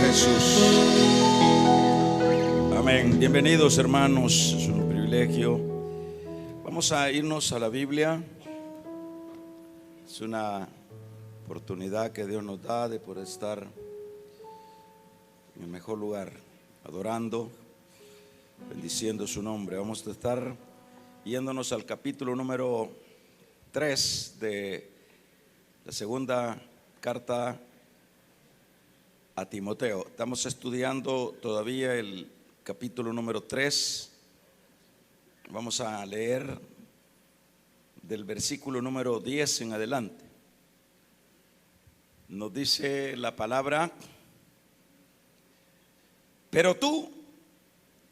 Jesús. Amén. Bienvenidos, hermanos, es un privilegio. Vamos a irnos a la Biblia. Es una oportunidad que Dios nos da de poder estar en el mejor lugar, adorando, bendiciendo su nombre. Vamos a estar yéndonos al capítulo número 3 de la segunda carta a Timoteo. Estamos estudiando todavía el capítulo número 3. Vamos a leer del versículo número 10 en adelante. Nos dice la palabra: pero tú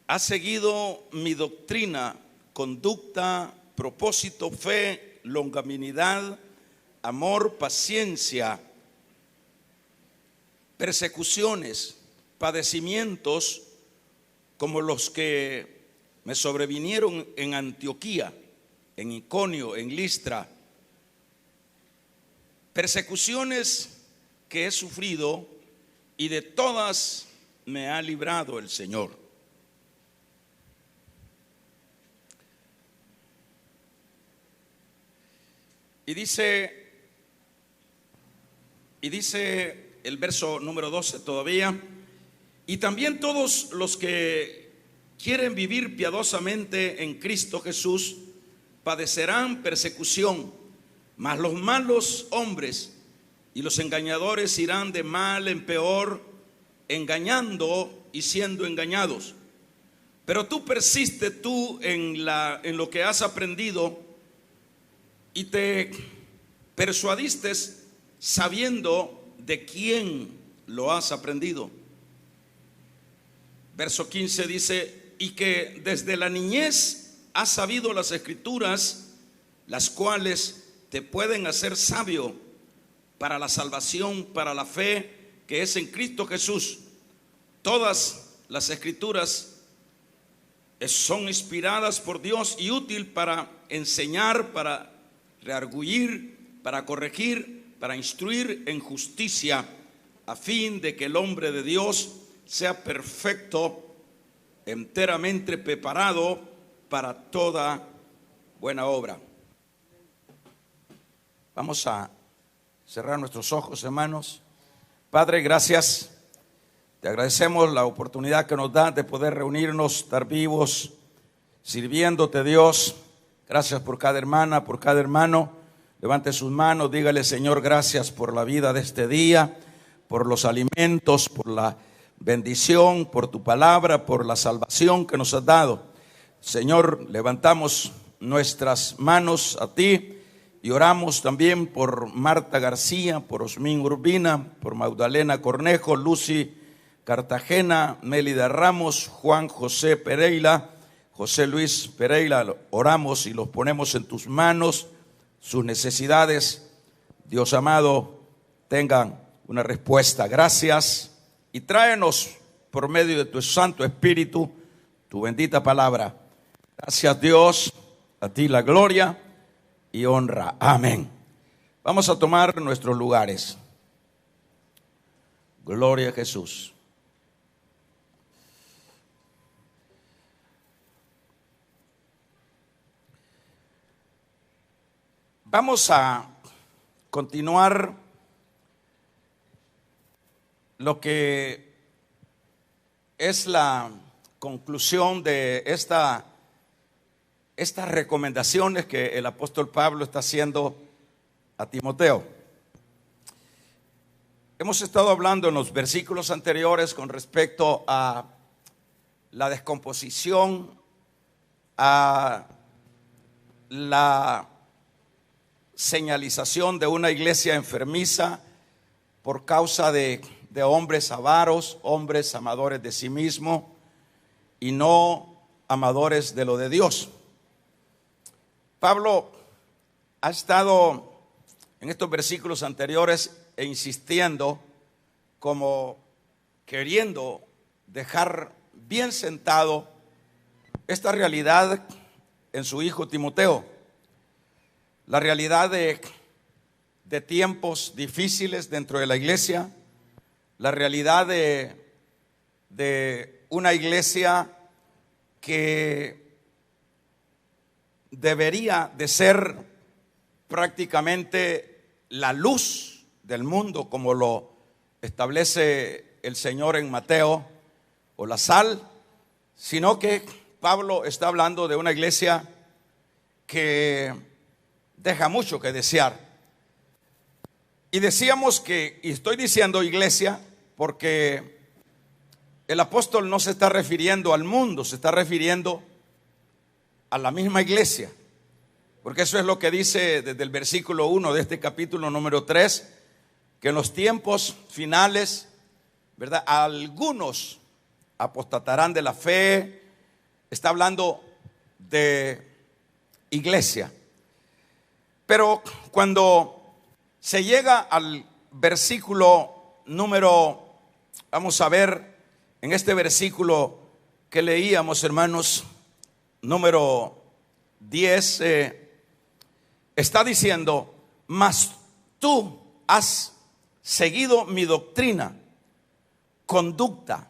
has seguido mi doctrina, conducta, propósito, fe, longanimidad, amor, paciencia, persecuciones, padecimientos como los que me sobrevinieron en Antioquía, en Iconio, en Listra, persecuciones que he sufrido, y de todas me ha librado el Señor. Y dice el verso número 12 todavía: y también todos los que quieren vivir piadosamente en Cristo Jesús padecerán persecución, mas los malos hombres y los engañadores irán de mal en peor, engañando y siendo engañados. Pero tú persiste en lo que has aprendido y te persuadiste sabiendo de quién lo has aprendido. Verso 15 dice: y que desde la niñez has sabido las escrituras, las cuales te pueden hacer sabio para la salvación, para la fe que es en Cristo Jesús. Todas las escrituras son inspiradas por Dios y útil para enseñar, para redarguir, para corregir, para instruir en justicia, a fin de que el hombre de Dios sea perfecto, enteramente preparado para toda buena obra. Vamos a cerrar nuestros ojos, hermanos. Padre, gracias. Te agradecemos la oportunidad que nos das de poder reunirnos, estar vivos, sirviéndote, Dios. Gracias por cada hermana, por cada hermano. Levante sus manos, dígale: Señor, gracias por la vida de este día, por los alimentos, por la bendición, por tu palabra, por la salvación que nos has dado. Señor, levantamos nuestras manos a ti y oramos también por Marta García, por Osmín Urbina, por Magdalena Cornejo, Lucy Cartagena, Mélida Ramos, Juan José Pereira, José Luis Pereira. Oramos y los ponemos en tus manos. Sus necesidades, Dios amado, tengan una respuesta. Gracias, y tráenos por medio de tu Santo Espíritu tu bendita palabra. Gracias, Dios, a ti la gloria y honra. Amén. Vamos a tomar nuestros lugares. Gloria a Jesús. Vamos a continuar lo que es la conclusión de estas recomendaciones que el apóstol Pablo está haciendo a Timoteo. Hemos estado hablando en los versículos anteriores con respecto a la descomposición, a la señalización de una iglesia enfermiza por causa de hombres avaros, hombres amadores de sí mismo y no amadores de lo de Dios. Pablo ha estado en estos versículos anteriores insistiendo, como queriendo dejar bien sentado esta realidad en su hijo Timoteo. La realidad de tiempos difíciles dentro de la iglesia, la realidad de de una iglesia que debería de ser prácticamente la luz del mundo, como lo establece el Señor en Mateo, o la sal, sino que Pablo está hablando de una iglesia que deja mucho que desear. Y decíamos que, y estoy diciendo iglesia, porque el apóstol no se está refiriendo al mundo, se está refiriendo a la misma iglesia. Porque eso es lo que dice desde el versículo 1 de este capítulo número 3, que en los tiempos finales, ¿verdad?, algunos apostatarán de la fe. Está hablando de iglesia. Pero cuando se llega al versículo número, vamos a ver en este versículo que leíamos, hermanos, número 10, está diciendo: mas tú has seguido mi doctrina, conducta,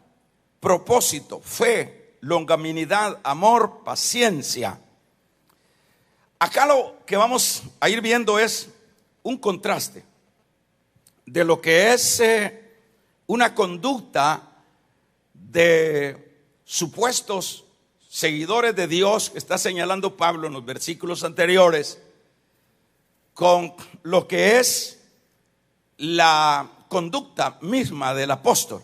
propósito, fe, longanimidad, amor, paciencia. Acá lo que vamos a ir viendo es un contraste de lo que es una conducta de supuestos seguidores de Dios que está señalando Pablo en los versículos anteriores, con lo que es la conducta misma del apóstol.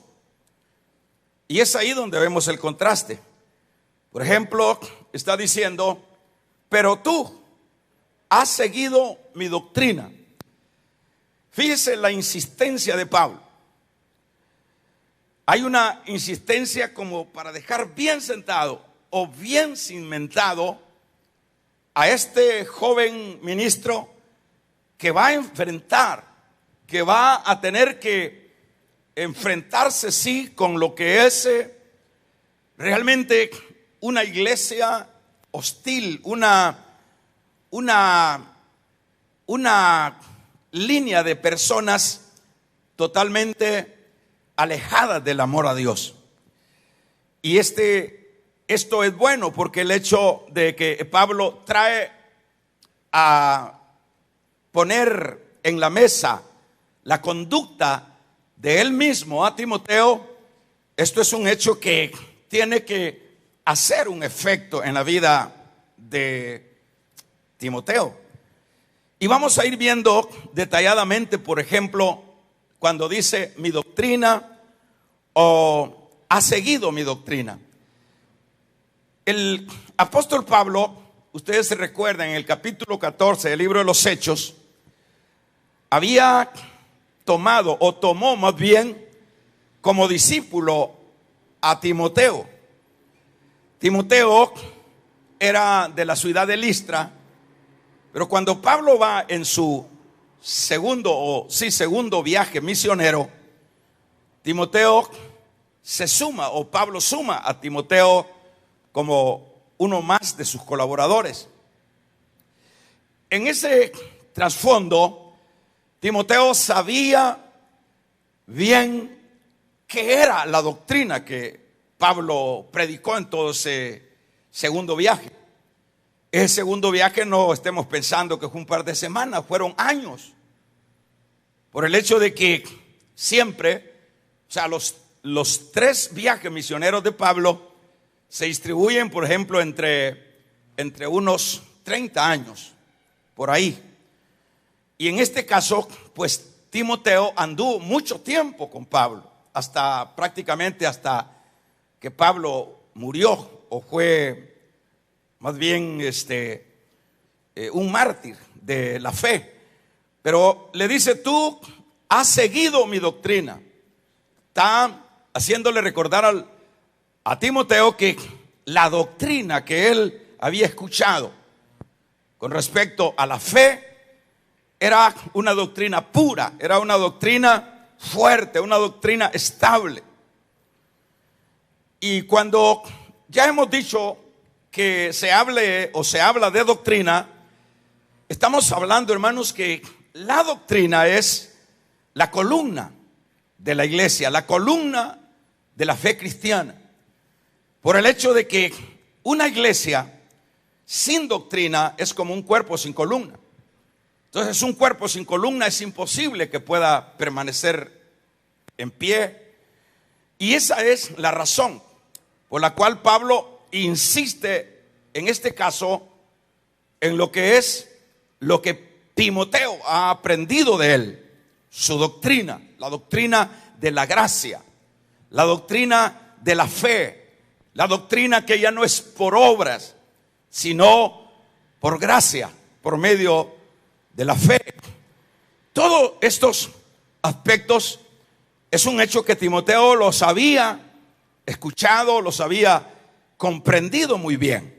Y es ahí donde vemos el contraste. Por ejemplo, está diciendo: pero tú has seguido mi doctrina. Fíjese la insistencia de Pablo. Hay una insistencia como para dejar bien sentado o bien cimentado a este joven ministro que va a enfrentar, que va a tener que enfrentarse, sí, con lo que es realmente una iglesia hostil, una línea de personas totalmente alejadas del amor a Dios. Y esto es bueno, porque el hecho de que Pablo trae a poner en la mesa la conducta de él mismo a Timoteo, esto es un hecho que tiene que hacer un efecto en la vida de Timoteo. Y vamos a ir viendo detalladamente, por ejemplo, cuando dice mi doctrina o ha seguido mi doctrina. El apóstol Pablo, ustedes se recuerdan, en el capítulo 14 del libro de los Hechos, había tomado, o tomó más bien, como discípulo a Timoteo. Timoteo era de la ciudad de Listra, pero cuando Pablo va en su segundo viaje misionero, Timoteo se suma, o Pablo suma a Timoteo como uno más de sus colaboradores. En ese trasfondo, Timoteo sabía bien qué era la doctrina que Pablo predicó en todo ese segundo viaje. Ese segundo viaje, no estemos pensando que fue un par de semanas, fueron años. Por el hecho de que siempre, o sea, los 3 viajes misioneros de Pablo se distribuyen, por ejemplo, entre unos 30 años, por ahí. Y en este caso, pues Timoteo anduvo mucho tiempo con Pablo, prácticamente hasta que Pablo murió, o fue más bien un mártir de la fe. Pero le dice: tú has seguido mi doctrina. Está haciéndole recordar a Timoteo que la doctrina que él había escuchado con respecto a la fe era una doctrina pura, era una doctrina fuerte, una doctrina estable. Y cuando ya hemos dicho que se habla de doctrina, estamos hablando, hermanos, que la doctrina es la columna de la iglesia, la columna de la fe cristiana, por el hecho de que una iglesia sin doctrina es como un cuerpo sin columna. Entonces, un cuerpo sin columna es imposible que pueda permanecer en pie. Y esa es la razón por la cual Pablo insiste en este caso en lo que es lo que Timoteo ha aprendido de él, su doctrina, la doctrina de la gracia, la doctrina de la fe, la doctrina que ya no es por obras, sino por gracia, por medio de la fe. Todos estos aspectos es un hecho que Timoteo los había escuchado, los había comprendido muy bien.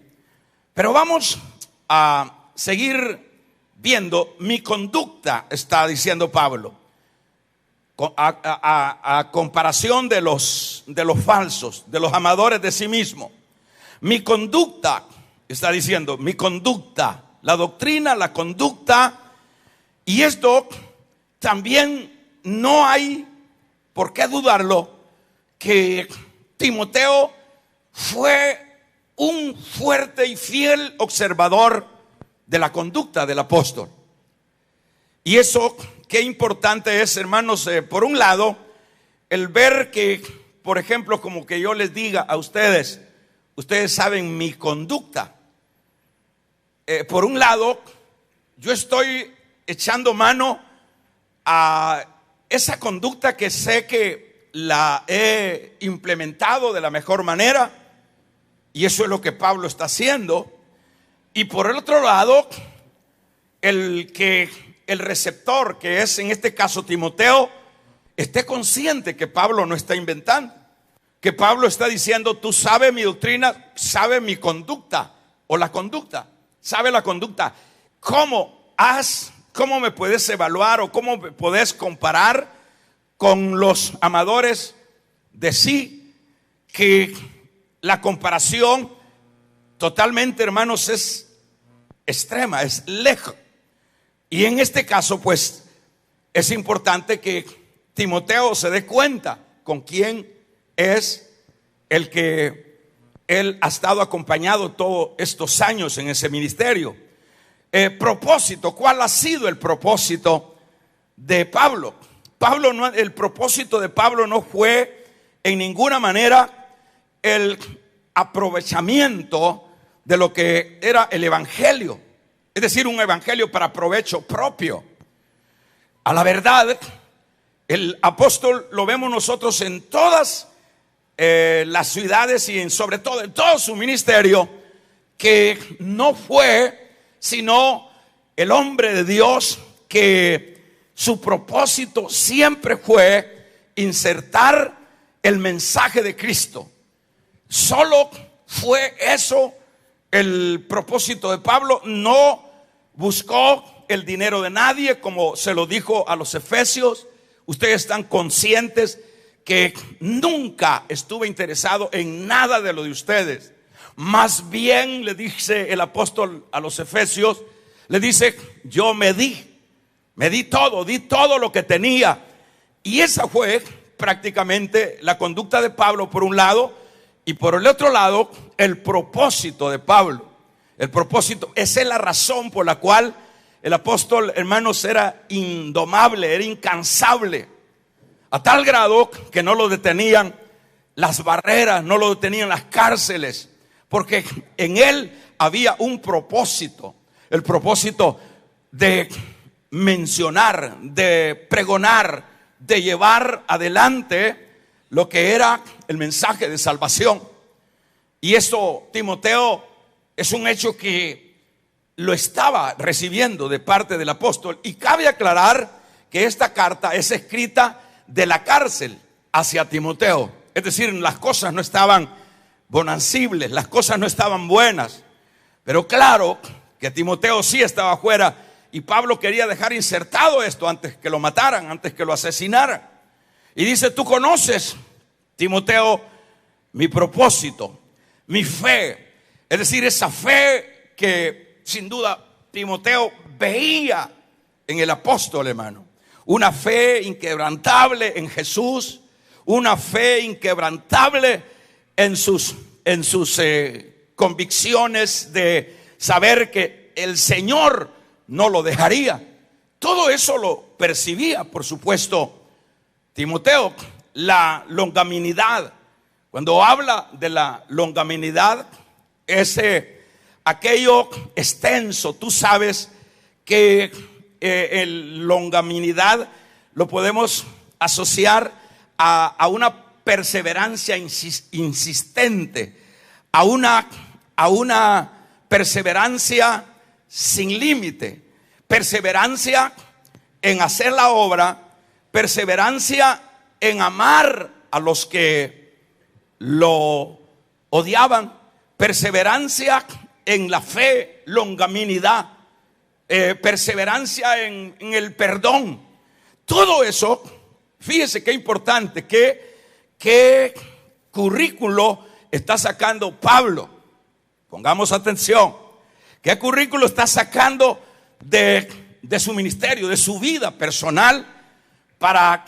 Pero vamos a seguir viendo mi conducta, está diciendo Pablo, a comparación de los falsos, de los amadores de sí mismo. Mi conducta, está diciendo, mi conducta, la doctrina, la conducta. Y esto también no hay por qué dudarlo, que Timoteo fue un fuerte y fiel observador de la conducta del apóstol. Y eso, qué importante es, hermanos, por un lado, el ver que, por ejemplo, como que yo les diga a ustedes, ustedes saben mi conducta. Por un lado, yo estoy echando mano a esa conducta que sé que la he implementado de la mejor manera, y eso es lo que Pablo está haciendo. Y por el otro lado, el receptor, que es en este caso Timoteo, esté consciente que Pablo no está inventando, que Pablo está diciendo, tú sabes mi doctrina, sabes mi conducta, o la conducta, sabe la conducta. ¿Cómo me puedes evaluar o cómo me puedes comparar con los amadores de sí? Que la comparación totalmente, hermanos, es extrema, es lejos. Y en este caso, pues, es importante que Timoteo se dé cuenta con quién es el que él ha estado acompañado todos estos años en ese ministerio. Propósito, ¿cuál ha sido el propósito de Pablo? El propósito de Pablo no fue en ninguna manera el aprovechamiento de lo que era el evangelio, es decir, un evangelio para provecho propio. A la verdad, el apóstol lo vemos nosotros en todas las ciudades y sobre todo en todo su ministerio, que no fue sino el hombre de Dios que su propósito siempre fue insertar el mensaje de Cristo. Solo fue eso el propósito de Pablo. No buscó el dinero de nadie, como se lo dijo a los efesios. Ustedes están conscientes que nunca estuve interesado en nada de lo de ustedes. Más bien, le dice el apóstol a los efesios, le dice, yo me di todo lo que tenía. Y esa fue prácticamente la conducta de Pablo por un lado, y por el otro lado, el propósito de Pablo. El propósito, esa es la razón por la cual el apóstol, hermanos, era indomable, era incansable, a tal grado que no lo detenían las barreras, no lo detenían las cárceles, porque en él había un propósito, el propósito de mencionar, de pregonar, de llevar adelante lo que era el mensaje de salvación. Y eso, Timoteo, es un hecho que lo estaba recibiendo de parte del apóstol. Y cabe aclarar que esta carta es escrita de la cárcel hacia Timoteo. Es decir, las cosas no estaban bonancibles, las cosas no estaban buenas. Pero claro que Timoteo sí estaba afuera, y Pablo quería dejar insertado esto antes que lo mataran, antes que lo asesinaran. Y dice, tú conoces, Timoteo, mi propósito, mi fe. Es decir, esa fe que sin duda Timoteo veía en el apóstol, hermano. Una fe inquebrantable en Jesús, una fe inquebrantable en sus convicciones de saber que el Señor no lo dejaría. Todo eso lo percibía, por supuesto, Timoteo. La longanimidad, cuando habla de la longanimidad, es aquello extenso. Tú sabes que el longanimidad lo podemos asociar a una perseverancia insistente, a una perseverancia sin límite, perseverancia en hacer la obra, perseverancia en amar a los que lo odiaban, perseverancia en la fe, longanimidad, perseverancia en el perdón. Todo eso, fíjese qué importante, qué currículo está sacando Pablo. Pongamos atención. ¿Qué currículo está sacando de su ministerio, de su vida personal, para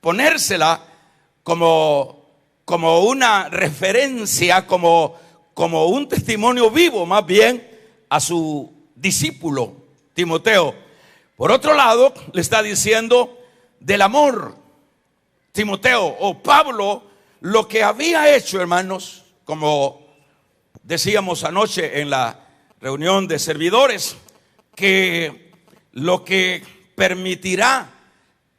ponérsela como una referencia, como un testimonio vivo, más bien, a su discípulo Timoteo? Por otro lado, le está diciendo del amor. Timoteo o Pablo, lo que había hecho, hermanos, como decíamos anoche en la reunión de servidores, que lo que permitirá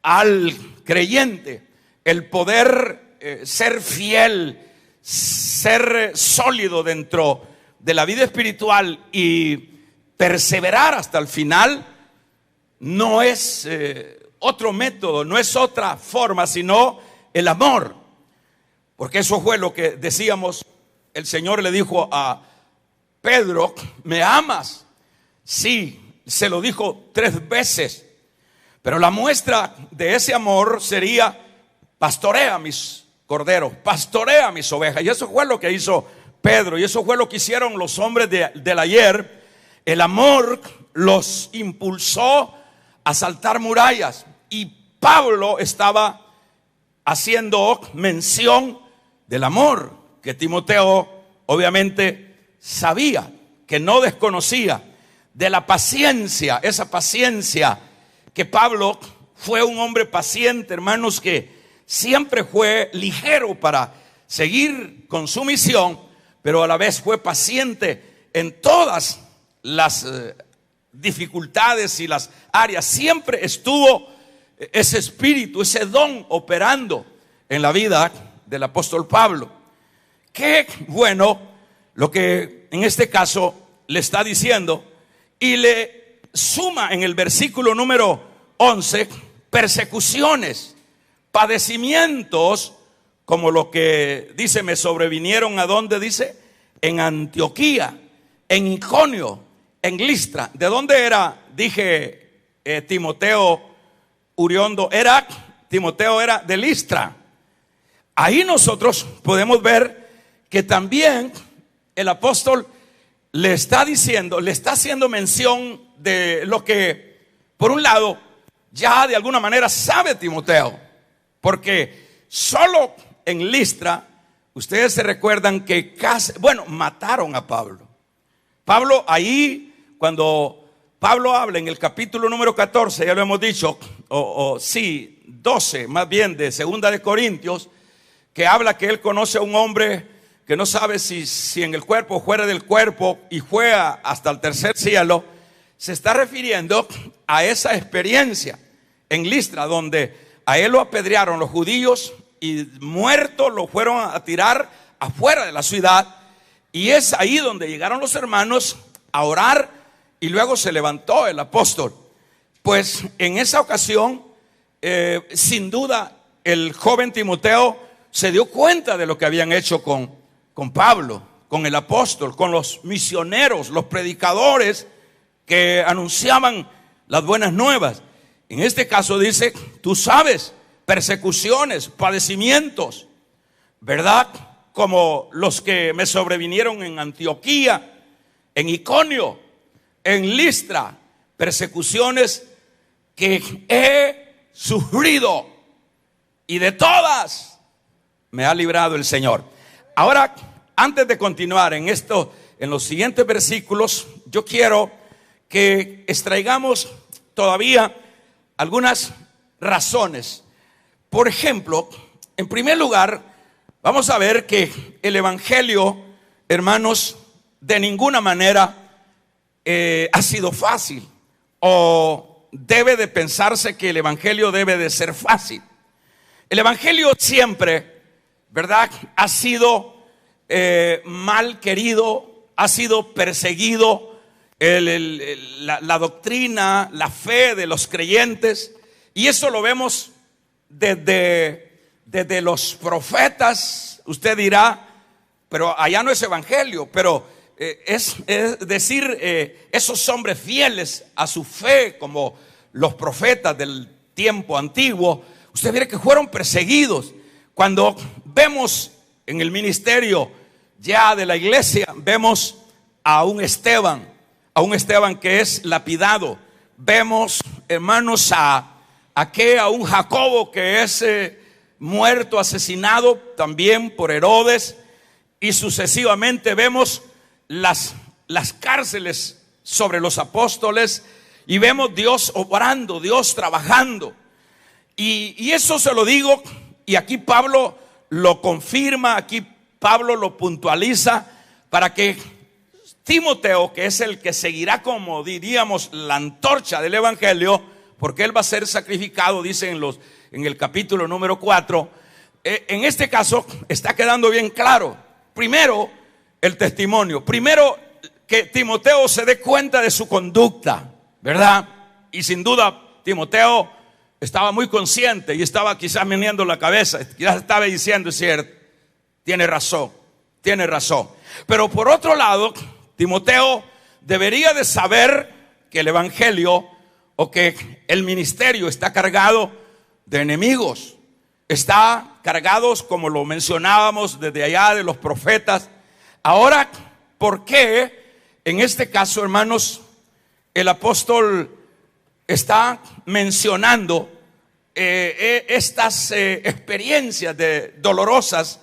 al creyente el poder ser fiel, ser sólido dentro de la vida espiritual y perseverar hasta el final, no es otro método, no es otra forma, sino el amor. Porque eso fue lo que decíamos. El Señor le dijo a Pedro: ¿me amas? Sí, se lo dijo 3 veces. Pero la muestra de ese amor sería: pastorea mis corderos, pastorea mis ovejas. Y eso fue lo que hizo Pedro, y eso fue lo que hicieron los hombres del ayer. El amor los impulsó a saltar murallas, y Pablo estaba haciendo mención del amor que Timoteo obviamente sabía, que no desconocía, de la paciencia, esa paciencia que Pablo fue un hombre paciente, hermanos, que siempre fue ligero para seguir con su misión, pero a la vez fue paciente en todas las dificultades y las áreas. Siempre estuvo ese espíritu, ese don operando en la vida del apóstol Pablo. Qué bueno lo que en este caso le está diciendo, y le suma en el versículo número 11 persecuciones, padecimientos, como lo que dice: me sobrevinieron. ¿A dónde dice? En Antioquía, en Iconio, en Listra. ¿De dónde era? Dije Timoteo Uriondo. Timoteo era de Listra. Ahí nosotros podemos ver que también el apóstol le está diciendo, le está haciendo mención de lo que, por un lado, ya de alguna manera sabe Timoteo, porque solo en Listra, ustedes se recuerdan que mataron a Pablo. Pablo ahí, cuando Pablo habla en el capítulo número 14, ya lo hemos dicho, 12 más bien, de 2 de Corintios, que habla que él conoce a un hombre que no sabe si en el cuerpo o fuera del cuerpo, y fue hasta el tercer cielo. Se está refiriendo a esa experiencia en Listra, donde a él lo apedrearon los judíos y muerto lo fueron a tirar afuera de la ciudad. Y es ahí donde llegaron los hermanos a orar, y luego se levantó el apóstol. Pues en esa ocasión, sin duda, el joven Timoteo se dio cuenta de lo que habían hecho con Pablo, con el apóstol, con los misioneros, los predicadores que anunciaban las buenas nuevas. En este caso dice: tú sabes, persecuciones, padecimientos, ¿verdad? Como los que me sobrevinieron en Antioquía, en Iconio, en Listra, persecuciones que he sufrido, y de todas me ha librado el Señor. Ahora, antes de continuar en los siguientes versículos, yo quiero que extraigamos todavía algunas razones. Por ejemplo, en primer lugar, vamos a ver que el evangelio, hermanos, de ninguna manera ha sido fácil, o debe de pensarse que el evangelio debe de ser fácil. El evangelio siempre, ¿verdad?, ha sido mal querido, ha sido perseguido, la doctrina, la fe de los creyentes, y eso lo vemos desde los profetas. Usted dirá, pero allá no es evangelio, pero es decir, esos hombres fieles a su fe, como los profetas del tiempo antiguo, usted verá que fueron perseguidos. Cuando vemos en el ministerio ya de la iglesia, vemos a un Esteban que es lapidado. Vemos, hermanos, a un Jacobo que es muerto, asesinado también por Herodes, y sucesivamente vemos las cárceles sobre los apóstoles, y vemos Dios obrando, Dios trabajando. Y eso se lo digo, y aquí Pablo lo confirma, aquí Pablo lo puntualiza, para que Timoteo, que es el que seguirá, como diríamos, la antorcha del evangelio, porque él va a ser sacrificado, dice en el capítulo número 4, en este caso está quedando bien claro. Primero, el testimonio. Primero, que Timoteo se dé cuenta de su conducta, ¿verdad? Y sin duda, Timoteo estaba muy consciente y estaba quizás meneando la cabeza, quizás estaba diciendo, es cierto, tiene razón. Pero por otro lado, Timoteo debería de saber que el evangelio, o que el ministerio, está cargado de enemigos. Está cargados, como lo mencionábamos desde allá, de los profetas. Ahora, ¿por qué en este caso, hermanos, el apóstol está mencionando estas experiencias dolorosas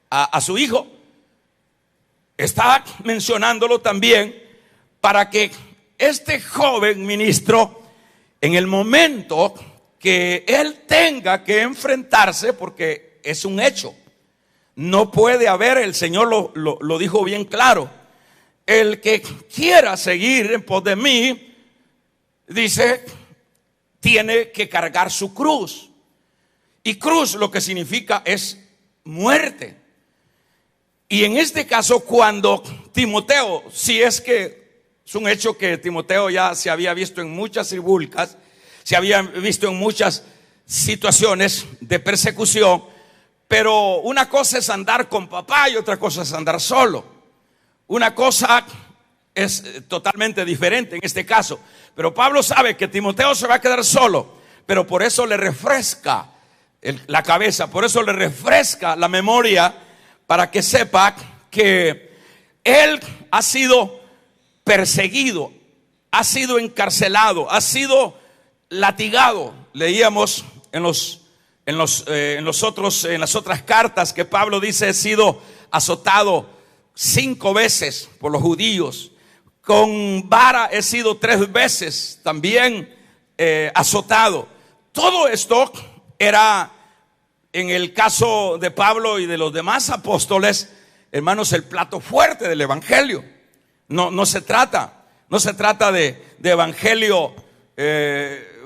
a su hijo? Está mencionándolo también para que este joven ministro, en el momento que él tenga que enfrentarse, porque es un hecho, no puede haber, el Señor lo dijo bien claro, el que quiera seguir en pos de mí, dice, tiene que cargar su cruz. Y cruz lo que significa es muerte. Y en este caso, cuando Timoteo, si es que es un hecho que Timoteo ya se había visto en muchas tribulcas, se había visto en muchas situaciones de persecución, pero una cosa es andar con papá y otra cosa es andar solo. Una cosa es totalmente diferente en este caso. Pero Pablo sabe que Timoteo se va a quedar solo, pero por eso le refresca la cabeza, por eso le refresca la memoria, para que sepa que él ha sido perseguido, ha sido encarcelado, ha sido latigado. Leíamos en las otras cartas que Pablo dice: he sido azotado 5 veces por los judíos, con vara he sido 3 veces también azotado. Todo esto era, en el caso de Pablo y de los demás apóstoles, hermanos, el plato fuerte del evangelio. No se trata de evangelio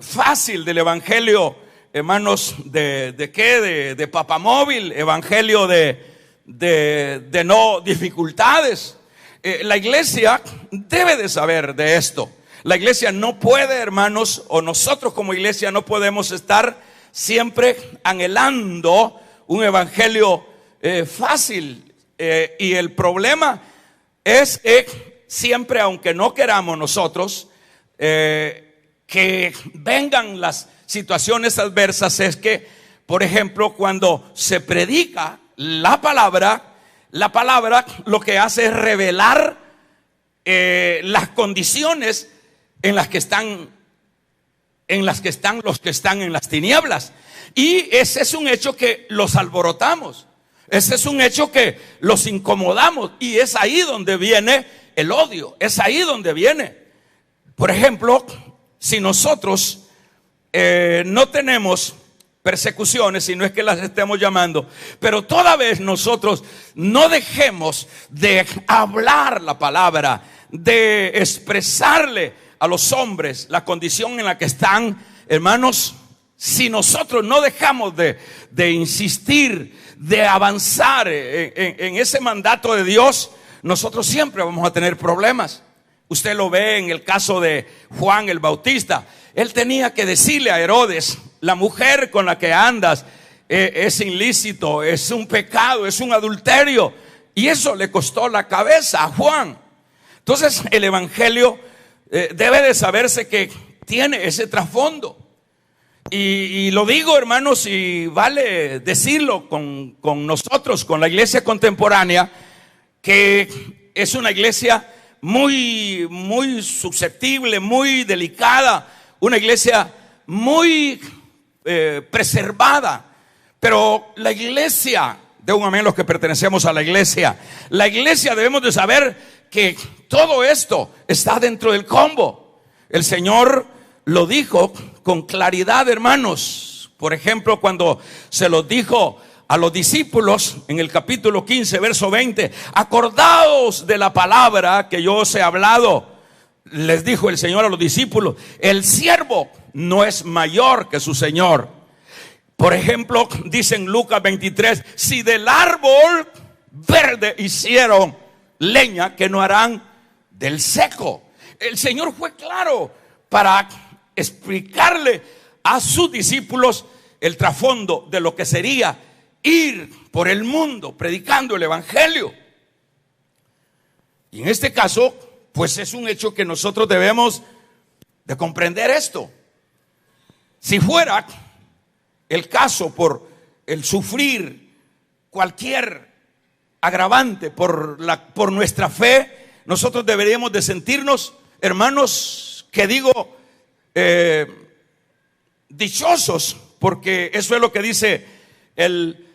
fácil, del evangelio, hermanos, de papamóvil, evangelio de no dificultades. La iglesia debe de saber de esto. La iglesia no puede, hermanos, o nosotros como iglesia no podemos estar siempre anhelando un evangelio fácil. Y el problema es que siempre, aunque no queramos nosotros que vengan las situaciones adversas, es que, por ejemplo, cuando se predica la palabra lo que hace es revelar las condiciones en las que están los que están en las tinieblas. Y ese es un hecho que los alborotamos. Ese es un hecho que los incomodamos, y es ahí donde viene el odio, es ahí donde viene. Por ejemplo, si nosotros no tenemos persecuciones, si no es que las estemos llamando, pero toda vez nosotros no dejemos de hablar la palabra, de expresarle a los hombres la condición en la que están, hermanos, si nosotros no dejamos de insistir, de avanzar en ese mandato de Dios, nosotros siempre vamos a tener problemas. Usted lo ve en el caso de Juan el Bautista. Él tenía que decirle a Herodes: la mujer con la que andas es ilícito, es un pecado, es un adulterio. Y eso le costó la cabeza a Juan. Entonces el evangelio debe de saberse que tiene ese trasfondo. Y lo digo, hermanos, y vale decirlo con nosotros, con la iglesia contemporánea, que es una iglesia muy, muy susceptible, muy delicada, una iglesia muy preservada. Pero la iglesia, de un amén los que pertenecemos a la iglesia debemos de saber que todo esto está dentro del combo. El Señor lo dijo con claridad, hermanos. Por ejemplo, cuando se lo dijo a los discípulos en el capítulo 15, verso 20: acordaos de la palabra que yo os he hablado. Les dijo el Señor a los discípulos: el siervo no es mayor que su Señor. Por ejemplo, dice en Lucas 23: si del árbol verde hicieron leña, que no harán del seco. El Señor fue claro para explicarle a sus discípulos el trasfondo de lo que sería ir por el mundo predicando el evangelio. Y en este caso, pues es un hecho que nosotros debemos de comprender esto. Si fuera el caso por el sufrir cualquier agravante por nuestra fe, nosotros deberíamos de sentirnos, hermanos, que digo, dichosos, porque eso es lo que dice el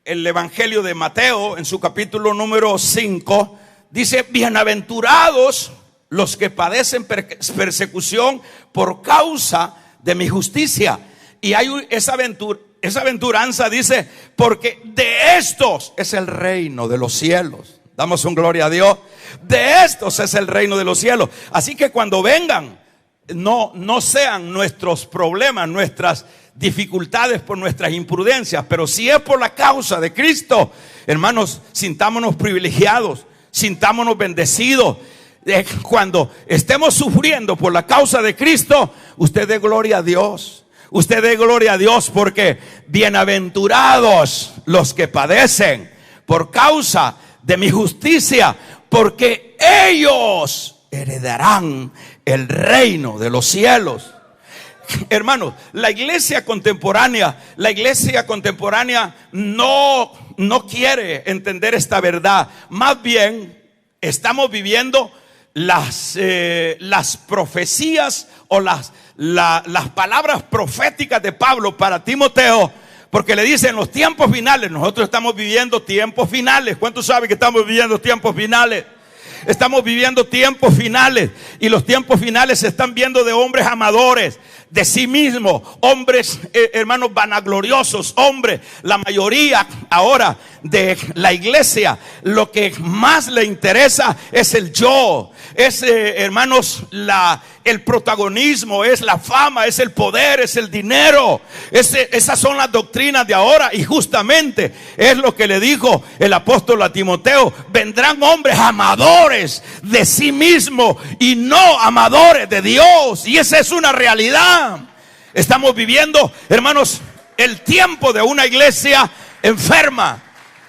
evangelio de Mateo en su capítulo número 5. Dice: bienaventurados los que padecen persecución por causa de mi justicia. Y hay esa aventuranza, dice, porque de estos es el reino de los cielos. Damos un gloria a Dios. De estos es el reino de los cielos. Así que cuando vengan, no sean nuestros problemas, nuestras dificultades por nuestras imprudencias, pero si es por la causa de Cristo, hermanos, sintámonos privilegiados, sintámonos bendecidos. Cuando estemos sufriendo por la causa de Cristo, usted dé gloria a Dios. Usted dé gloria a Dios, porque bienaventurados los que padecen por causa de mi justicia, porque ellos heredarán el reino de los cielos. Hermanos, la iglesia contemporánea no quiere entender esta verdad. Más bien estamos viviendo las profecías o las palabras proféticas de Pablo para Timoteo, porque le dice: en los tiempos finales. Nosotros estamos viviendo tiempos finales. ¿Cuántos saben que estamos viviendo tiempos finales? Estamos viviendo tiempos finales, y los tiempos finales se están viendo de hombres amadores de sí mismos, hombres, hermanos, vanagloriosos, hombres, la mayoría ahora de la iglesia, lo que más le interesa es el yo, es, hermanos, el protagonismo, es la fama, es el poder, es el dinero. Esas son las doctrinas de ahora, y justamente es lo que le dijo el apóstol a Timoteo: vendrán hombres amadores de sí mismos y no amadores de Dios. Y esa es una realidad. Estamos viviendo, hermanos, el tiempo de una iglesia enferma,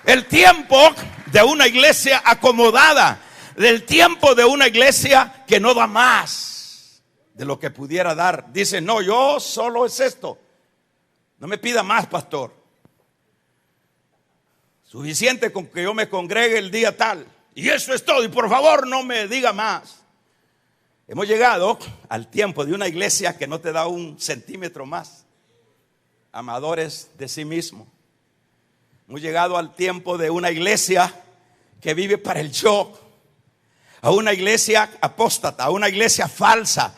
el tiempo de una iglesia acomodada, del tiempo de una iglesia que no da más de lo que pudiera dar. Dice: no, yo solo es esto, no me pida más, pastor, suficiente con que yo me congregue el día tal, y eso es todo, y por favor no me diga más. Hemos llegado al tiempo de una iglesia que no te da un centímetro más. Amadores de sí mismo. Hemos llegado al tiempo de una iglesia que vive para el yo, a una iglesia apóstata, a una iglesia falsa.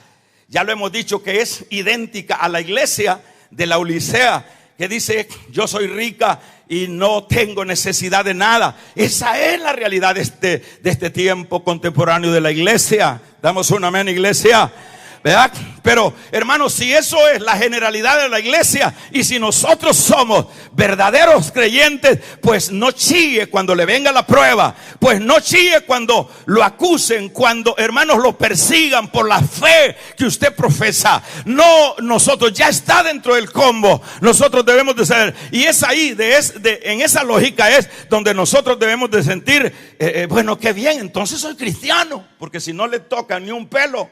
Ya lo hemos dicho, que es idéntica a la iglesia de la Odisea, que dice: yo soy rica y no tengo necesidad de nada. Esa es la realidad de este tiempo contemporáneo de la iglesia. Damos un amén, iglesia, ¿verdad? Pero hermanos, si eso es la generalidad de la iglesia, y si nosotros somos verdaderos creyentes, pues no chille cuando le venga la prueba, pues no chille cuando lo acusen, cuando, hermanos, lo persigan por la fe que usted profesa. No, nosotros ya está dentro del combo. Nosotros debemos de ser, y es ahí, en esa lógica es donde nosotros debemos de sentir, bueno, qué bien, entonces soy cristiano, porque si no le toca ni un pelo,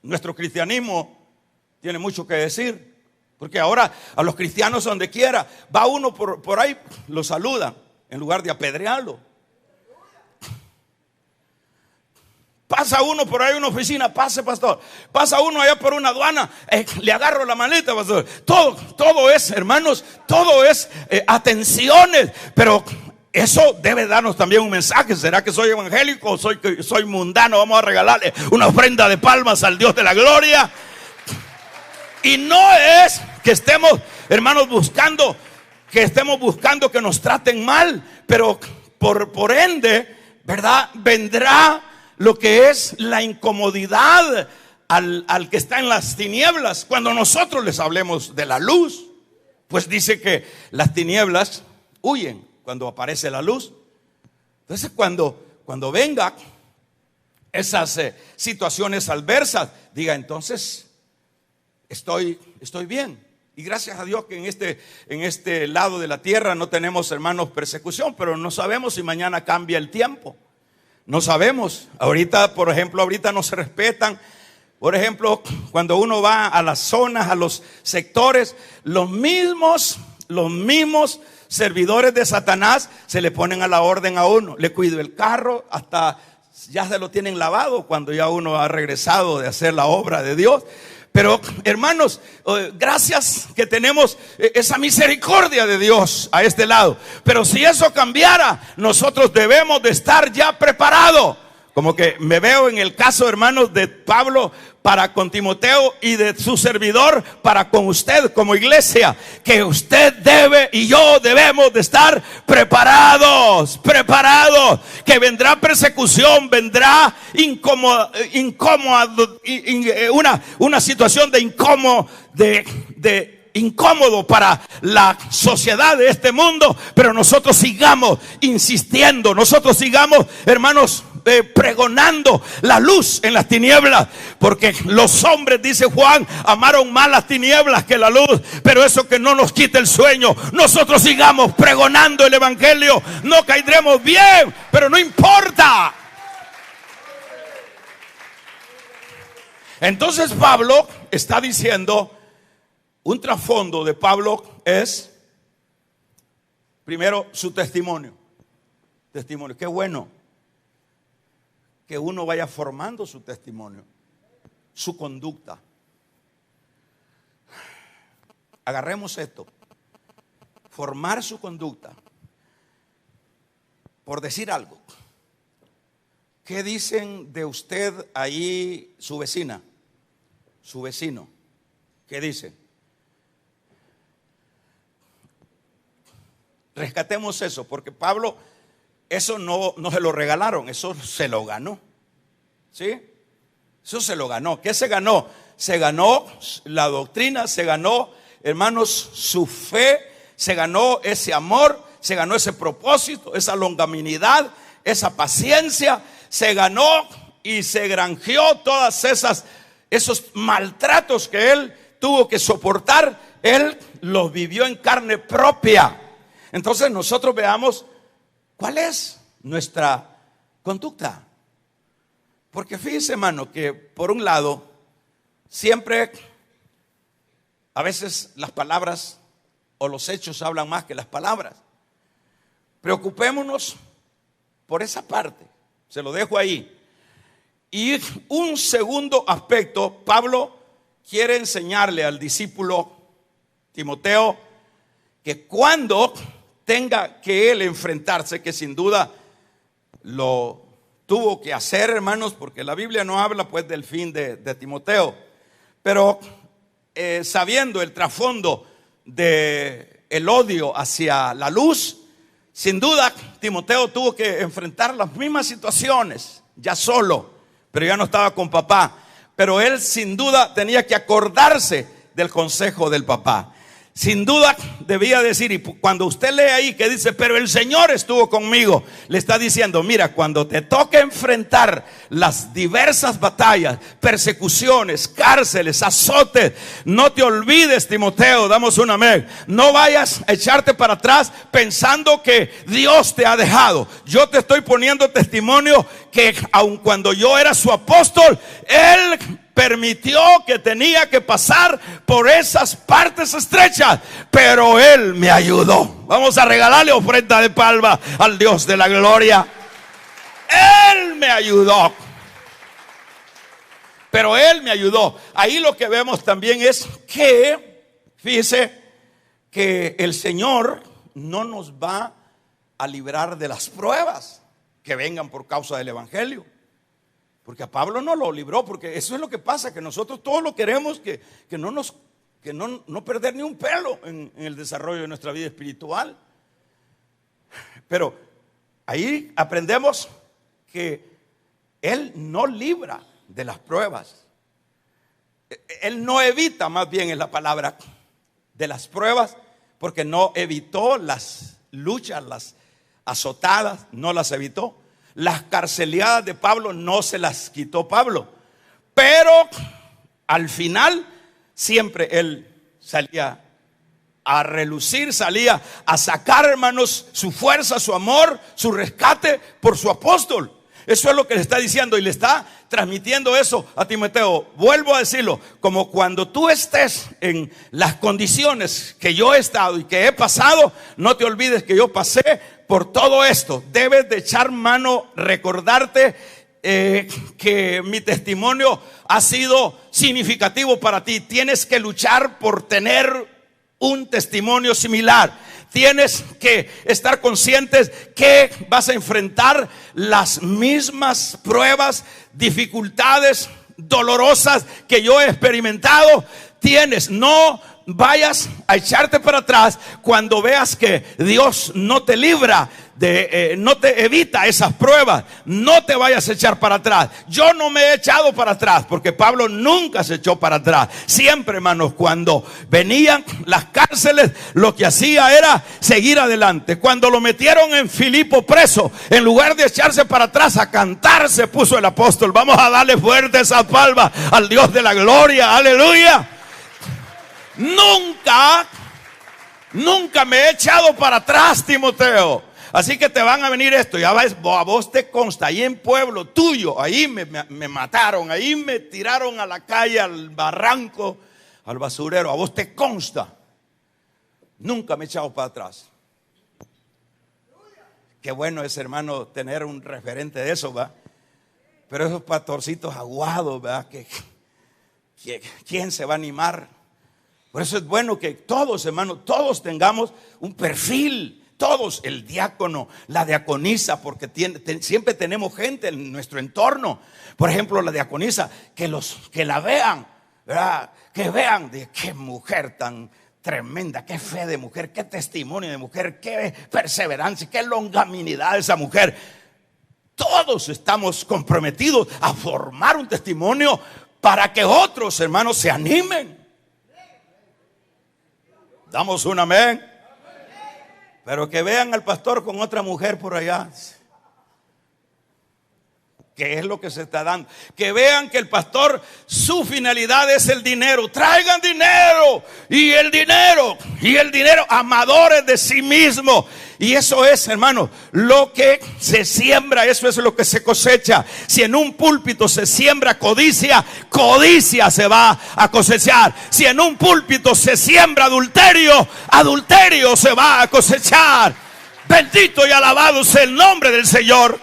nuestro cristianismo tiene mucho que decir. Porque ahora a los cristianos, donde quiera va uno por ahí, lo saludan en lugar de apedrearlo. Pasa uno por ahí en una oficina: pase, pastor. Pasa uno allá por una aduana, le agarro la maleta, pastor. Todo es, hermanos, todo es atenciones. Pero eso debe darnos también un mensaje. ¿Será que soy evangélico o soy mundano? Vamos a regalarle una ofrenda de palmas al Dios de la gloria. Y no es que estemos, hermanos, buscando que nos traten mal, pero por ende, ¿verdad?, vendrá lo que es la incomodidad al que está en las tinieblas cuando nosotros les hablemos de la luz. Pues dice que las tinieblas huyen cuando aparece la luz. Entonces cuando venga esas situaciones adversas, diga: entonces estoy bien. Y gracias a Dios que en este lado de la tierra no tenemos, hermanos, persecución, pero no sabemos si mañana cambia el tiempo. No sabemos. Ahorita, por ejemplo, ahorita no se respetan. Por ejemplo, cuando uno va a las zonas, a los sectores, los mismos servidores de Satanás se le ponen a la orden a uno. Le cuido el carro, hasta ya se lo tienen lavado cuando ya uno ha regresado de hacer la obra de Dios. Pero hermanos, gracias que tenemos esa misericordia de Dios a este lado. Pero si eso cambiara, nosotros debemos de estar ya preparados. Como que me veo en el caso, hermanos, de Pablo para con Timoteo y de su servidor para con usted como iglesia, que usted debe y yo debemos de estar preparados, que vendrá persecución, vendrá una situación de incómodo para la sociedad de este mundo, pero nosotros sigamos insistiendo, nosotros sigamos, hermanos, pregonando la luz en las tinieblas, porque los hombres, dice Juan, amaron más las tinieblas que la luz. Pero eso que no nos quite el sueño. Nosotros sigamos pregonando el evangelio. No caeremos bien, pero no importa. Entonces Pablo está diciendo, un trasfondo de Pablo es, primero, su testimonio. Qué bueno que uno vaya formando su testimonio, su conducta. Agarremos esto: formar su conducta. Por decir algo, ¿qué dicen de usted ahí su vecina, su vecino? ¿Qué dicen? Rescatemos eso, porque Pablo, eso no se lo regalaron, eso se lo ganó. ¿Sí? Eso se lo ganó. ¿Qué se ganó? Se ganó la doctrina, se ganó, hermanos, su fe, se ganó ese amor, se ganó ese propósito, esa longanimidad, esa paciencia, se ganó y se granjeó todas esos maltratos que él tuvo que soportar. Él los vivió en carne propia. Entonces nosotros veamos cuál es nuestra conducta. Porque fíjense, hermano, que por un lado, siempre, a veces las palabras o los hechos hablan más que las palabras. Preocupémonos por esa parte. Se lo dejo ahí. Y un segundo aspecto, Pablo quiere enseñarle al discípulo Timoteo que cuando tenga que él enfrentarse, que sin duda lo tuvo que hacer, hermanos, porque la Biblia no habla pues del fin de Timoteo, pero sabiendo el trasfondo de el odio hacia la luz, sin duda Timoteo tuvo que enfrentar las mismas situaciones, ya solo, pero ya no estaba con papá. Pero él sin duda tenía que acordarse del consejo del papá. Sin duda debía decir, y cuando usted lee ahí que dice, pero el Señor estuvo conmigo, le está diciendo, mira, cuando te toque enfrentar las diversas batallas, persecuciones, cárceles, azotes, no te olvides, Timoteo, damos un amén. No vayas a echarte para atrás pensando que Dios te ha dejado. Yo te estoy poniendo testimonio que aun cuando yo era su apóstol, Él permitió que tenía que pasar por esas partes estrechas, pero Él me ayudó. Vamos a regalarle ofrenda de palma al Dios de la gloria. Él me ayudó. Pero Él me ayudó. Ahí lo que vemos también es que, fíjese, que el Señor no nos va a librar de las pruebas que vengan por causa del evangelio. Porque a Pablo no lo libró, porque eso es lo que pasa, que nosotros todos lo queremos, que no perder ni un pelo en el desarrollo de nuestra vida espiritual. Pero ahí aprendemos que Él no libra de las pruebas. Él no evita, más bien es la palabra, de las pruebas, porque no evitó las luchas, las azotadas, no las evitó. Las carceleadas de Pablo no se las quitó Pablo, pero al final siempre él salía a relucir, salía a sacar, hermanos, su fuerza, su amor, su rescate por su apóstol. Eso es lo que le está diciendo y le está transmitiendo eso a Timoteo. Vuelvo a decirlo, como cuando tú estés en las condiciones que yo he estado y que he pasado, no te olvides que yo pasé por todo esto. Debes de echar mano, recordarte que mi testimonio ha sido significativo para ti. Tienes que luchar por tener un testimonio similar. Tienes que estar conscientes que vas a enfrentar las mismas pruebas, dificultades dolorosas que yo he experimentado. No vayas a echarte para atrás cuando veas que Dios no te libra, no te evita esas pruebas. No te vayas a echar para atrás. Yo no me he echado para atrás, porque Pablo nunca se echó para atrás. Siempre, hermanos, cuando venían las cárceles, lo que hacía era seguir adelante. Cuando lo metieron en Filipo preso, en lugar de echarse para atrás, a cantar se puso el apóstol. Vamos a darle fuerte esa palma al Dios de la gloria. Aleluya. Nunca me he echado para atrás, Timoteo. Así que te van a venir esto, ya ves, a vos te consta, ahí en pueblo tuyo, ahí me mataron, ahí me tiraron a la calle, al barranco, al basurero, a vos te consta. Nunca me he echado para atrás. Qué bueno es, hermano, tener un referente de eso, ¿va? Pero esos pastorcitos aguados, ¿verdad? ¿Quién se va a animar? Por eso es bueno que todos, hermanos, todos tengamos un perfil. Todos, el diácono, la diaconisa, porque siempre tenemos gente en nuestro entorno. Por ejemplo, la diaconisa, que la vean, ¿verdad? Que vean de qué mujer tan tremenda, qué fe de mujer, qué testimonio de mujer, qué perseverancia, qué longanimidad de esa mujer. Todos estamos comprometidos a formar un testimonio para que otros hermanos se animen. Damos un amén. Pero que vean al pastor con otra mujer por allá, que es lo que se está dando. Que vean que el pastor, su finalidad es el dinero. Traigan dinero, y el dinero, amadores de sí mismos. Y eso es, hermano, lo que se siembra, eso es lo que se cosecha. Si en un púlpito se siembra codicia, codicia se va a cosechar. Si en un púlpito se siembra adulterio, adulterio se va a cosechar. Bendito y alabado sea el nombre del Señor.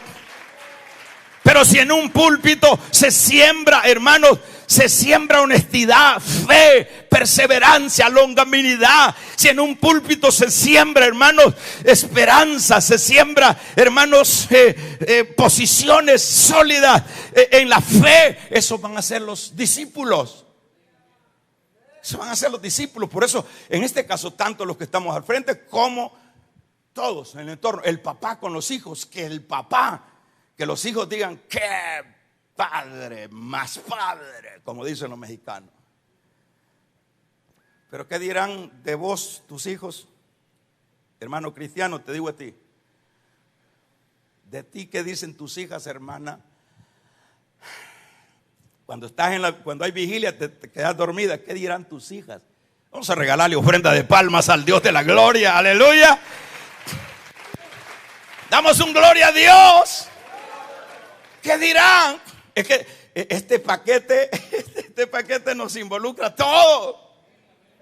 Pero si en un púlpito se siembra, hermanos, se siembra honestidad, fe, perseverancia, longanimidad. Si en un púlpito se siembra, hermanos, esperanza, se siembra, hermanos, posiciones sólidas en la fe, esos van a ser los discípulos. Esos van a ser los discípulos. Por eso, en este caso, tanto los que estamos al frente como todos en el entorno, el papá con los hijos, que los hijos digan: qué padre, más padre, como dicen los mexicanos. Pero ¿qué dirán de vos tus hijos? Hermano cristiano, te digo a ti, de ti, ¿qué dicen tus hijas, hermana? Cuando estás cuando hay vigilia, te quedas dormida, ¿qué dirán tus hijas? Vamos a regalarle ofrenda de palmas al Dios de la gloria, aleluya. Damos un gloria a Dios. ¿Qué dirán? Es que este paquete nos involucra a todos.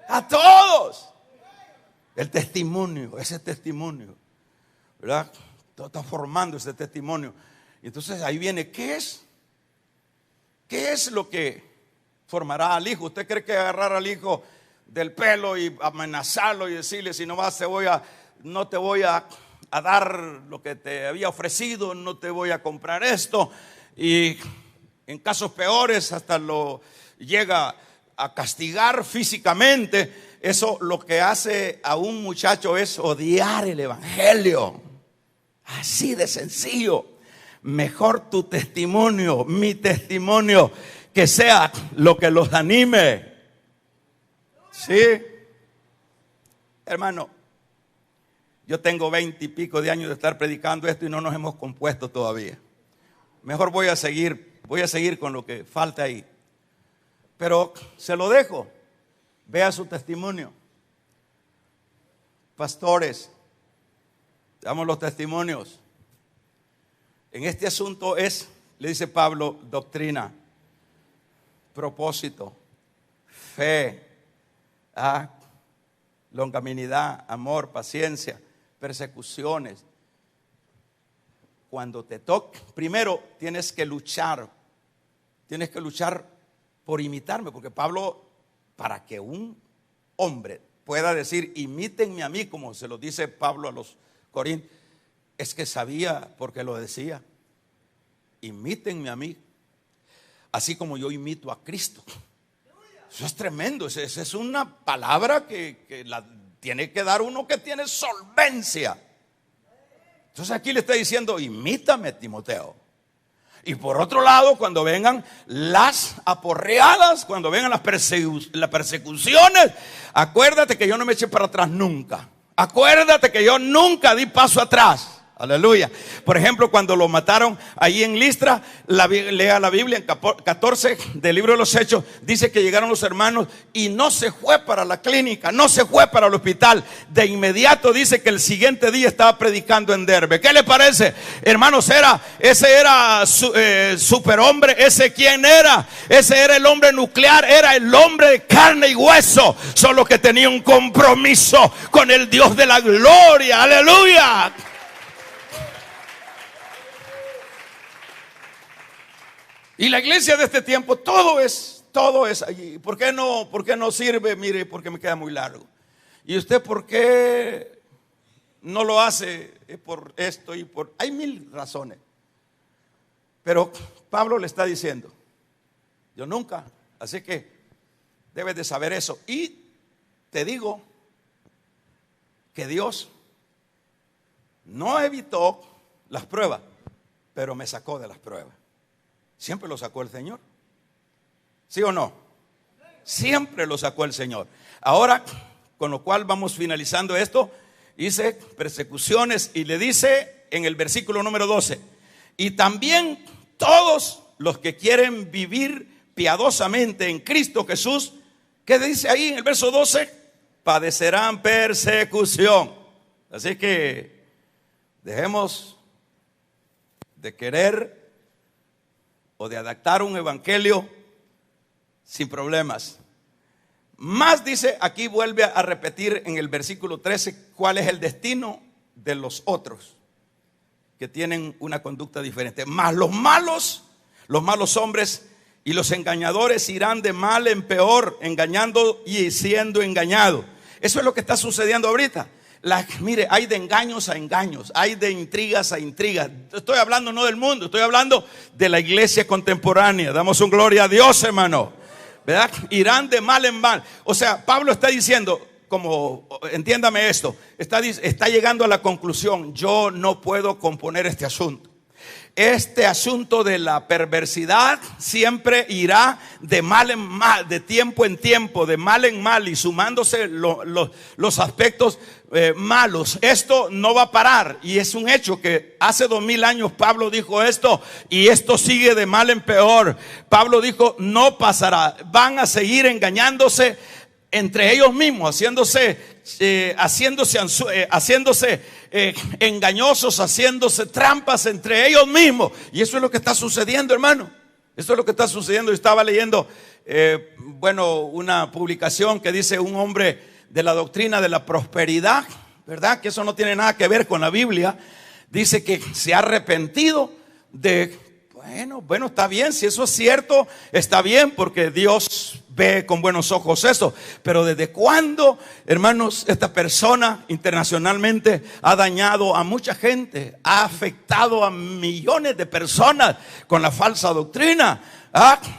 A todos. El testimonio, ese testimonio, ¿verdad? Todo está formando ese testimonio. Y entonces ahí viene, ¿qué es? ¿Qué es lo que formará al hijo? ¿Usted cree que agarrar al hijo del pelo y amenazarlo y decirle: si no vas, no te voy a dar lo que te había ofrecido, no te voy a comprar esto? Y en casos peores hasta lo llega a castigar físicamente. Eso lo que hace a un muchacho es odiar el evangelio. Así de sencillo. Mejor tu testimonio, mi testimonio, que sea lo que los anime. Sí, hermano, yo tengo 20 y pico de años de estar predicando esto y no nos hemos compuesto todavía. Mejor voy a seguir con lo que falta ahí. Pero se lo dejo. Vea su testimonio. Pastores, damos los testimonios. En este asunto le dice Pablo, doctrina, propósito, fe, longanimidad, amor, paciencia, persecuciones. Cuando te toque, primero tienes que luchar por imitarme, porque Pablo, para que un hombre pueda decir: imítenme a mí, como se lo dice Pablo a los Corintios, es que sabía porque lo decía: imítenme a mí, así como yo imito a Cristo. Eso es tremendo. Esa es una palabra que la tiene que dar uno que tiene solvencia. Entonces aquí le está diciendo: imítame, Timoteo. Y por otro lado, cuando vengan las aporreadas, cuando vengan las persecuciones, acuérdate que yo no me eché para atrás nunca. Acuérdate que yo nunca di paso atrás. Aleluya. Por ejemplo, cuando lo mataron ahí en Listra, lea la Biblia en 14 del libro de los Hechos, dice que llegaron los hermanos y no se fue para la clínica, no se fue para el hospital. De inmediato dice que el siguiente día estaba predicando en Derbe. ¿Qué le parece, hermanos? Ese era superhombre. ¿Ese quién era? Ese era el hombre nuclear, era el hombre de carne y hueso, solo que tenía un compromiso con el Dios de la gloria. Aleluya. Y la iglesia de este tiempo, todo es allí. ¿Por qué no sirve? Mire, porque me queda muy largo. ¿Y usted por qué no lo hace? Por esto y por... Hay mil razones. Pero Pablo le está diciendo: yo nunca. Así que debes de saber eso. Y te digo que Dios no evitó las pruebas, pero me sacó de las pruebas. Siempre lo sacó el Señor. ¿Sí o no? Siempre lo sacó el Señor. Ahora, con lo cual vamos finalizando esto. Dice persecuciones y le dice en el versículo número 12: y también todos los que quieren vivir piadosamente en Cristo Jesús, ¿qué dice ahí en el verso 12? Padecerán persecución. Así que dejemos de querer o de adaptar un evangelio sin problemas. Más dice, aquí vuelve a repetir en el versículo 13 cuál es el destino de los otros que tienen una conducta diferente. Más los malos hombres y los engañadores irán de mal en peor, engañando y siendo engañados. Eso es lo que está sucediendo ahorita. Mire, hay de engaños a engaños, hay de intrigas a intrigas. Estoy hablando no del mundo, estoy hablando de la iglesia contemporánea. Damos un gloria a Dios, hermano, ¿verdad? Irán de mal en mal. O sea, Pablo está diciendo, como, entiéndame esto, está llegando a la conclusión: yo no puedo componer este asunto. Este asunto de la perversidad siempre irá de mal en mal, de tiempo en tiempo, de mal en mal, y sumándose los aspectos malos. Esto no va a parar, y es un hecho que hace 2000 años Pablo dijo esto, y esto sigue de mal en peor. Pablo dijo: no pasará, van a seguir engañándose entre ellos mismos, haciéndose engañosos, haciéndose trampas entre ellos mismos. Y eso es lo que está sucediendo, hermano. Eso es lo que está sucediendo. Yo estaba leyendo una publicación que dice un hombre de la doctrina de la prosperidad, ¿verdad? Que eso no tiene nada que ver con la Biblia. Dice que se ha arrepentido de... Bueno, está bien, si eso es cierto, está bien, porque Dios ve con buenos ojos eso. Pero ¿desde cuándo, hermanos, esta persona internacionalmente ha dañado a mucha gente, ha afectado a millones de personas con la falsa doctrina?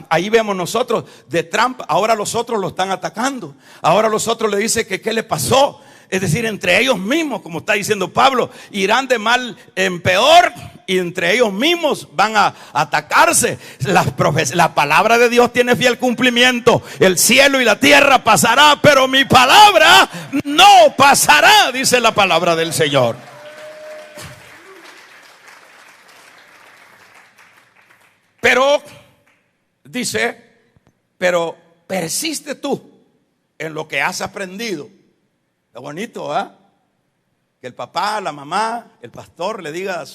Ahí vemos nosotros de Trump. Ahora los otros lo están atacando. Ahora los otros le dicen que qué le pasó. Es decir, entre ellos mismos, como está diciendo Pablo, irán de mal en peor, y entre ellos mismos van a atacarse. La palabra de Dios tiene fiel cumplimiento. El cielo y la tierra pasará, pero mi palabra no pasará, dice la palabra del Señor. Pero dice: pero persiste tú en lo que has aprendido. Está bonito, ¿eh? Que el papá, la mamá, el pastor le diga a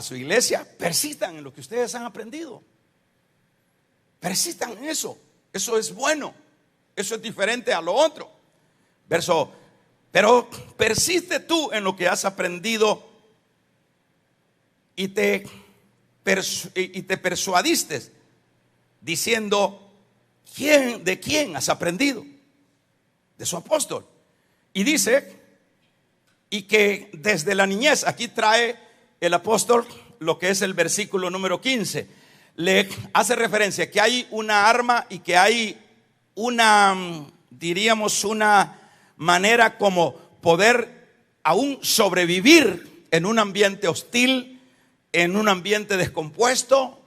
su iglesia: persistan en lo que ustedes han aprendido. Persistan en eso. Eso es bueno. Eso es diferente a lo otro. Verso: pero persiste tú en lo que has aprendido y te persuadiste, diciendo: ¿de quién has aprendido? De su apóstol. Y dice: y que desde la niñez, aquí trae el apóstol lo que es el versículo número 15, le hace referencia que hay una arma y que hay diríamos una manera como poder aún sobrevivir en un ambiente hostil, en un ambiente descompuesto,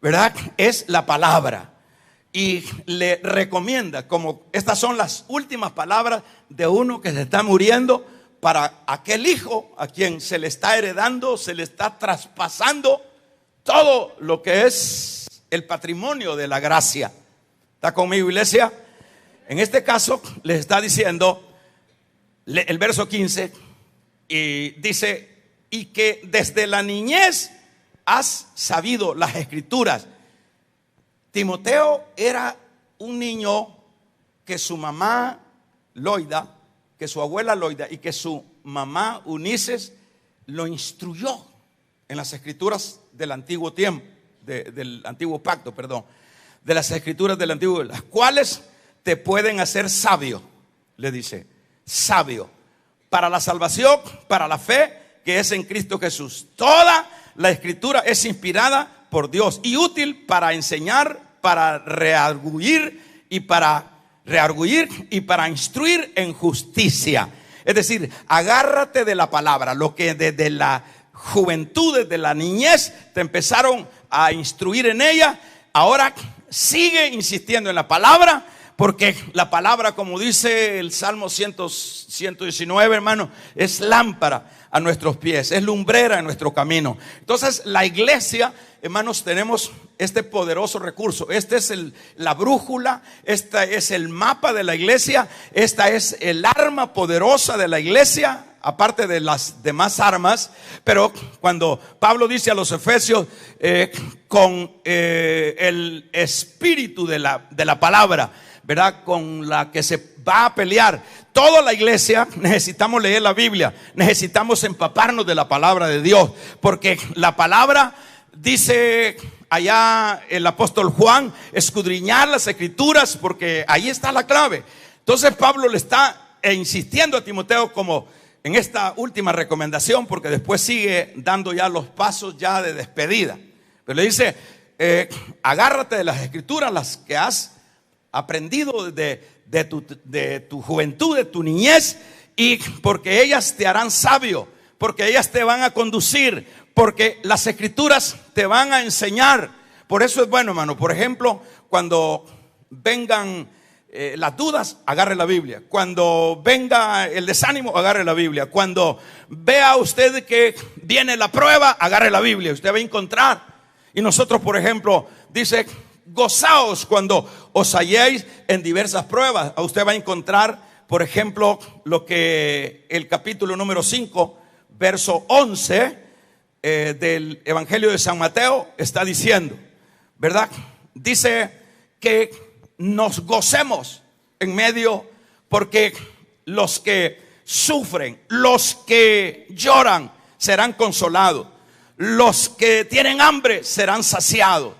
¿verdad? Es la palabra. Y le recomienda, como estas son las últimas palabras de uno que se está muriendo, para aquel hijo a quien se le está heredando, se le está traspasando todo lo que es el patrimonio de la gracia. ¿Está conmigo, iglesia? En este caso les está diciendo el verso 15, y dice: y que desde la niñez has sabido las escrituras. Timoteo era un niño que su mamá Loida, que su abuela Loida y que su mamá Unices lo instruyó en las escrituras del antiguo tiempo, del antiguo pacto, de las escrituras del antiguo, las cuales te pueden hacer sabio, le dice, sabio para la salvación, para la fe que es en Cristo Jesús. Toda la escritura es inspirada por Dios y útil para enseñar, para reargüir y para instruir en justicia. Es decir, agárrate de la palabra, lo que desde la juventud, desde la niñez te empezaron a instruir en ella. Ahora sigue insistiendo en la palabra, porque la palabra, como dice el Salmo 119, hermano, es lámpara a nuestros pies, es lumbrera en nuestro camino. Entonces la iglesia, hermanos, tenemos este poderoso recurso. Esta es la brújula, esta es el mapa de la iglesia, esta es el arma poderosa de la iglesia, aparte de las demás armas. Pero cuando Pablo dice a los efesios, con el espíritu de la palabra, ¿verdad?, con la que se va a pelear toda la iglesia, necesitamos leer la Biblia, necesitamos empaparnos de la palabra de Dios, porque la palabra dice allá el apóstol Juan, escudriñar las escrituras, porque ahí está la clave. Entonces Pablo le está insistiendo a Timoteo como en esta última recomendación, porque después sigue dando ya los pasos ya de despedida. Pero le dice, agárrate de las escrituras, las que has aprendido de tu juventud, de tu niñez, y porque ellas te harán sabio, porque ellas te van a conducir, porque las escrituras te van a enseñar. Por eso es bueno, hermano. Por ejemplo, cuando vengan las dudas, agarre la Biblia. Cuando venga el desánimo, agarre la Biblia. Cuando vea usted que viene la prueba, agarre la Biblia. Usted va a encontrar. Y nosotros, por ejemplo, dice, gozaos cuando os halléis en diversas pruebas. Usted va a encontrar, por ejemplo, lo que el capítulo número 5, verso 11 del Evangelio de San Mateo está diciendo, ¿verdad? Dice que nos gocemos en medio, porque los que sufren, los que lloran serán consolados, los que tienen hambre serán saciados.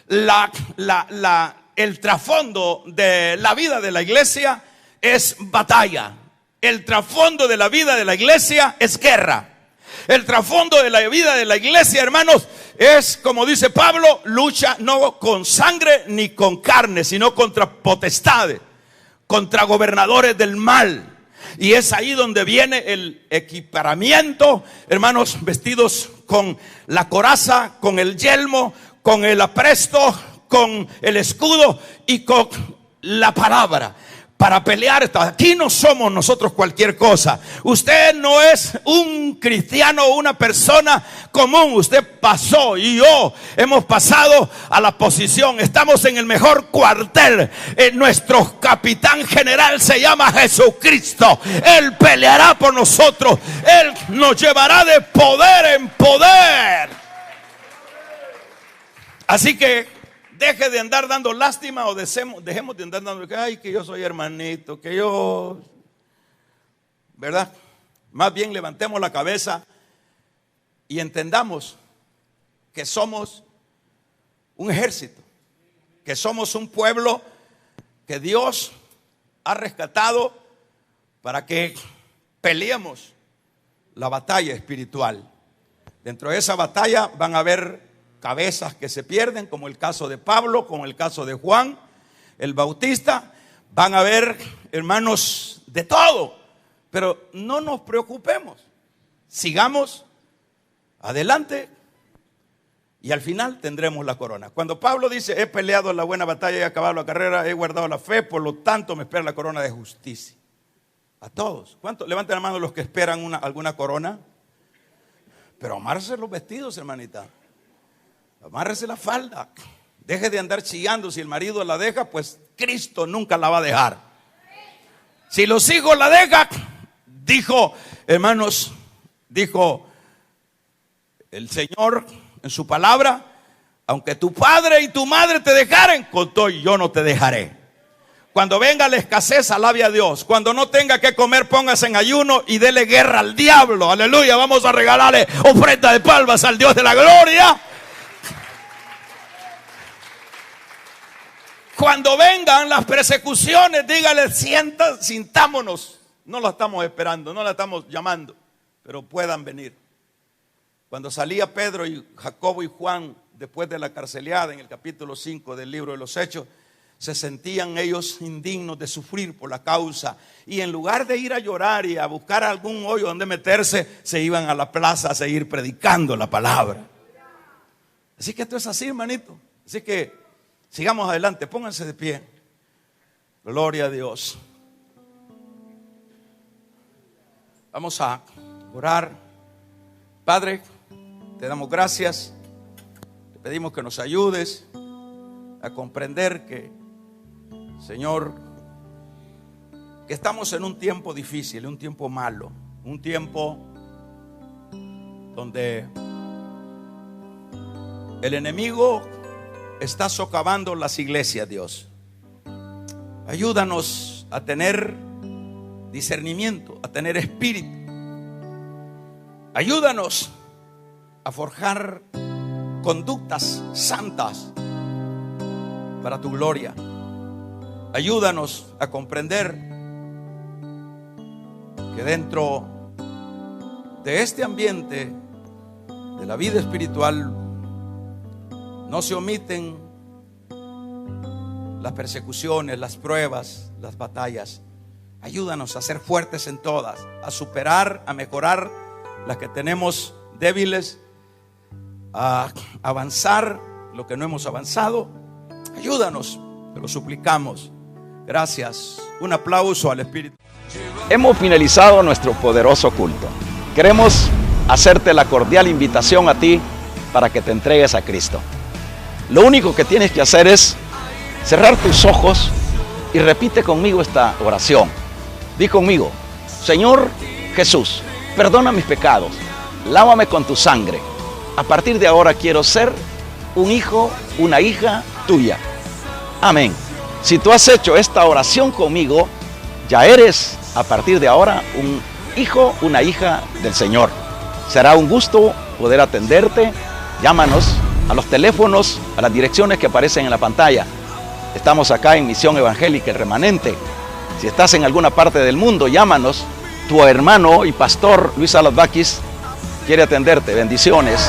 El trasfondo de la vida de la iglesia es batalla. El trasfondo de la vida de la iglesia es guerra. El trasfondo de la vida de la iglesia, hermanos, es, como dice Pablo, lucha no con sangre ni con carne, sino contra potestades, contra gobernadores del mal. Y es ahí donde viene el equiparamiento, hermanos, vestidos con la coraza, con el yelmo, con el apresto, con el escudo y con la palabra. Para pelear, aquí no somos nosotros cualquier cosa. Usted no es un cristiano o una persona común. Usted pasó y yo hemos pasado a la posición. Estamos en el mejor cuartel. Nuestro capitán general se llama Jesucristo. Él peleará por nosotros. Él nos llevará de poder en poder. Así que deje de andar dando lástima, o dejemos de andar dando, ay, que yo soy hermanito, que yo, ¿verdad? Más bien levantemos la cabeza y entendamos que somos un ejército, que somos un pueblo que Dios ha rescatado para que peleemos la batalla espiritual. Dentro de esa batalla van a haber cabezas que se pierden, como el caso de Pablo, como el caso de Juan el Bautista. Van a haber, hermanos, de todo, pero no nos preocupemos, sigamos adelante y al final tendremos la corona. Cuando Pablo dice, he peleado la buena batalla, he acabado la carrera, he guardado la fe, por lo tanto me espera la corona de justicia. A todos. ¿Cuántos? Levanten la mano los que esperan alguna corona. Pero amárrese los vestidos, hermanita. Amárrese la falda. Deje de andar chillando. Si el marido la deja, pues Cristo nunca la va a dejar. Si los hijos la dejan, dijo, hermanos, dijo el Señor en su palabra, aunque tu padre y tu madre te dejaren, con todo yo no te dejaré. Cuando venga la escasez, alabe a Dios. Cuando no tenga que comer, póngase en ayuno y dele guerra al diablo. Aleluya, vamos a regalarle ofrenda de palmas al Dios de la gloria. Cuando vengan las persecuciones, dígale, sintámonos. No la estamos esperando, no la estamos llamando, pero puedan venir. Cuando salía Pedro y Jacobo y Juan después de la carceleada en el capítulo 5 del libro de los Hechos, se sentían ellos indignos de sufrir por la causa, y en lugar de ir a llorar y a buscar algún hoyo donde meterse, se iban a la plaza a seguir predicando la palabra. Así que esto es así, hermanito. Así que sigamos adelante, pónganse de pie. Gloria a Dios. Vamos a orar. Padre, te damos gracias. Te pedimos que nos ayudes a comprender que, Señor, que estamos en un tiempo difícil, un tiempo malo, un tiempo donde el enemigo está socavando las iglesias, Dios. Ayúdanos a tener discernimiento, a tener espíritu. Ayúdanos a forjar conductas santas para tu gloria. Ayúdanos a comprender que dentro de este ambiente de la vida espiritual no se omiten las persecuciones, las pruebas, las batallas. Ayúdanos a ser fuertes en todas, a superar, a mejorar las que tenemos débiles, a avanzar lo que no hemos avanzado. Ayúdanos, te lo suplicamos. Gracias. Un aplauso al Espíritu. Hemos finalizado nuestro poderoso culto. Queremos hacerte la cordial invitación a ti para que te entregues a Cristo. Lo único que tienes que hacer es cerrar tus ojos y repite conmigo esta oración. Di conmigo: Señor Jesús, perdona mis pecados, lávame con tu sangre. A partir de ahora quiero ser un hijo, una hija tuya. Amén. Si tú has hecho esta oración conmigo, ya eres a partir de ahora un hijo, una hija del Señor. Será un gusto poder atenderte. Llámanos a los teléfonos, a las direcciones que aparecen en la pantalla. Estamos acá en Misión Evangélica El Remanente. Si estás en alguna parte del mundo, llámanos. Tu hermano y pastor Luis Salas Baquis quiere atenderte. Bendiciones.